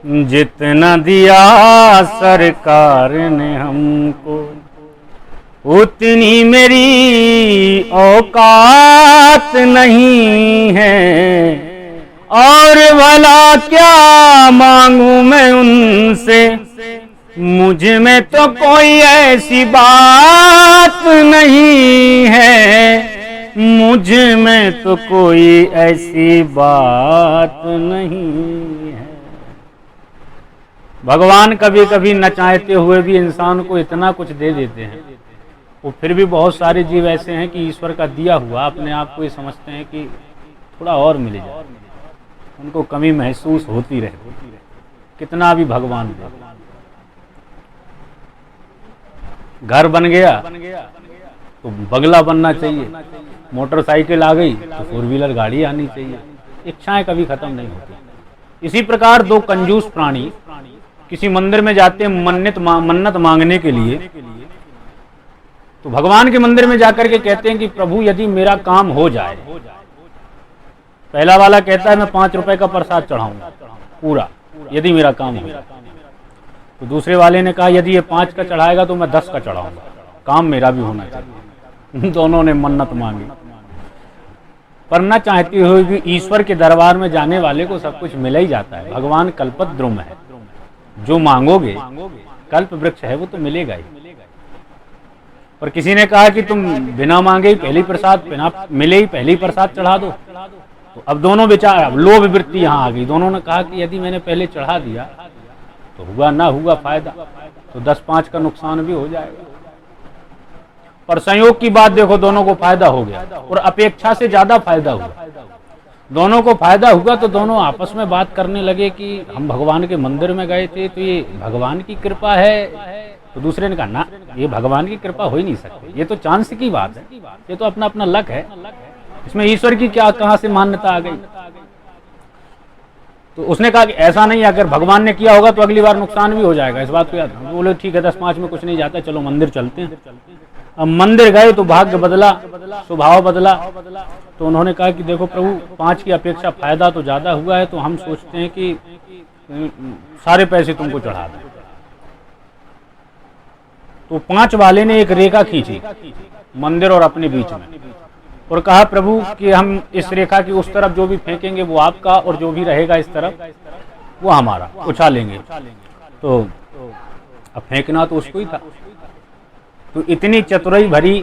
जितना दिया सरकार ने हमको उतनी मेरी औकात नहीं है, और भला क्या मांगू मैं उनसे, मुझ में तो कोई ऐसी बात नहीं है, मुझ में तो कोई ऐसी बात नहीं है। भगवान कभी कभी न चाहते हुए भी इंसान को इतना कुछ दे देते हैं, वो फिर भी बहुत सारे जीव ऐसे हैं कि ईश्वर का दिया हुआ अपने आप को ये समझते हैं कि थोड़ा और मिल जाए, उनको कमी महसूस होती रहती, कितना भी भगवान दे। घर बन गया तो बंगला बनना चाहिए, मोटरसाइकिल आ गई तो 4 व्हीलर गाड़ी आनी चाहिए, इच्छाएं कभी खत्म नहीं होती। इसी प्रकार दो कंजूस प्राणी किसी मंदिर में जाते हैं मन्नत मांगने के लिए, तो भगवान के मंदिर में जाकर के कहते हैं कि प्रभु यदि मेरा काम हो जाए, पहला वाला कहता है मैं 5 रुपए का प्रसाद चढ़ाऊंगा पूरा यदि मेरा काम हो जाए, तो दूसरे वाले ने कहा यदि ये 5 का चढ़ाएगा तो मैं 10 का चढ़ाऊंगा, काम मेरा भी होना चाहिए। दोनों ने मन्नत मांगी, पर न चाहती हुई भी ईश्वर के दरबार में जाने वाले को सब कुछ मिल ही जाता है। भगवान कल्पद्रुम है, जो मांगोगे कल्प वृक्ष है वो तो मिलेगा ही। पर किसी ने कहा कि तुम बिना मांगे ही पहली प्रसाद, बिना मिले ही पहली प्रसाद चढ़ा दो, तो अब दोनों विचार, अब लोभ वृत्ति यहाँ आ गई। दोनों ने कहा कि यदि मैंने पहले चढ़ा दिया तो हुआ ना हुआ फायदा, तो 10-5 का नुकसान भी हो जाएगा। पर संयोग की बात देखो, दोनों को फायदा हो गया और अपेक्षा से ज्यादा फायदा हुआ। दोनों को फायदा हुआ तो दोनों आपस में बात करने लगे कि हम भगवान के मंदिर में गए थे तो ये भगवान की कृपा है, तो दूसरे ने कहा ना, ये भगवान की कृपा हो ही नहीं सकती, ये तो चांस की बात है, ये तो अपना अपना लक है, इसमें ईश्वर की क्या कहां से मान्यता आ गई। तो उसने कहा कि ऐसा नहीं, अगर भगवान ने किया होगा तो अगली बार नुकसान भी हो जाएगा, इस बात को याद। बोले ठीक है 10-5 में कुछ नहीं जाता, चलो मंदिर चलते हैं। अब मंदिर गए तो भाग्य बदला, स्वभाव बदला। तो उन्होंने कहा कि देखो प्रभु 5 की अपेक्षा फायदा तो ज्यादा हुआ है, तो हम सोचते हैं कि सारे पैसे तुमको चढ़ा दें। तो 5 वाले ने एक रेखा खींची मंदिर और अपने बीच में और कहा प्रभु कि हम इस रेखा की उस तरफ जो भी फेंकेंगे वो आपका, और जो भी रहेगा इस तरफ वो हमारा, उछालेंगे। तो अब फेंकना तो उसको ही था। तो इतनी चतुराई भरी,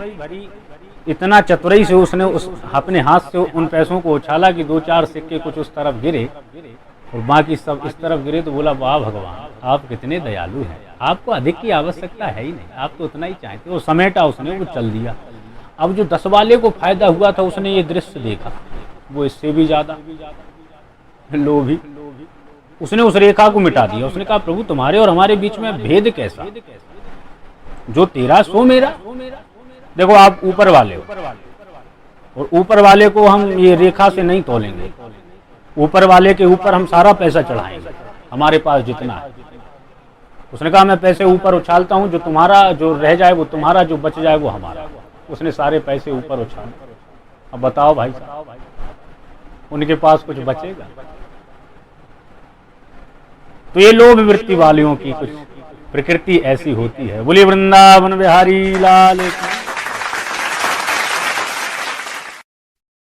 इतना चतुराई से उसने उस अपने हाथ से उन पैसों को उछाला कि 2-4 सिक्के कुछ उस तरफ गिरे और बाकी सब इस तरफ गिरे। तो बोला वाह भगवान, आप कितने दयालु हैं, आपको अधिक की आवश्यकता है ही नहीं, आप तो उतना ही चाहते। वो समेटा उसने, वो चल दिया। अब जो 10 वाले को फायदा हुआ था उसने ये दृश्य देखा, वो इससे भी ज्यादा लोभी, उसने उस रेखा को मिटा दिया। उसने कहा प्रभु तुम्हारे और हमारे बीच में भेद कैसा, जो तेरा सो मेरा। देखो आप ऊपर वाले हो और ऊपर वाले को हम ये रेखा से नहीं तोलेंगे, ऊपर वाले के ऊपर हम सारा पैसा चढ़ाएंगे, हमारे पास जितना है। उसने कहा मैं पैसे ऊपर उछालता हूँ, जो तुम्हारा जो रह जाए वो तुम्हारा, जो बच जाए वो हमारा। उसने सारे पैसे ऊपर उछाले। अब बताओ भाई साहब, उनके पास कुछ बचेगा? तो ये लोभ वृत्ति वालियों की कुछ प्रकृति ऐसी होती है। बोलिए वृंदावन बिहारी लाल की।